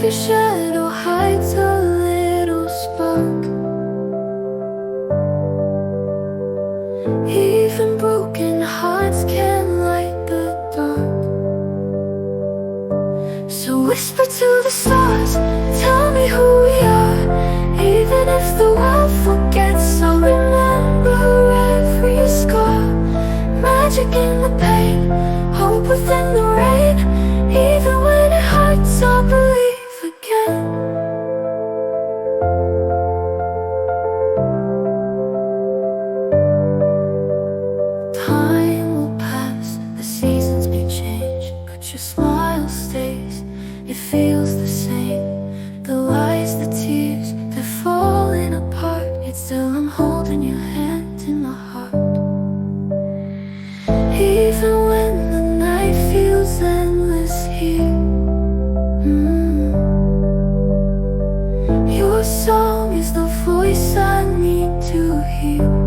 Every shadow hides a little spark. Even broken hearts can light the dark. So whisper to the stars, tell me who we are. Even if the world forgets, I'll remember every scar. Magic in the pain, hope within the rain. Even when it hurts, I'll believe again. Time will pass, the seasons may change, but your smile stays, it feels the same. The lies, the tears, they're falling apart, yet still I'm holding your hand in my heart. Even when the night feels endless here, your song is the voice I need to hear.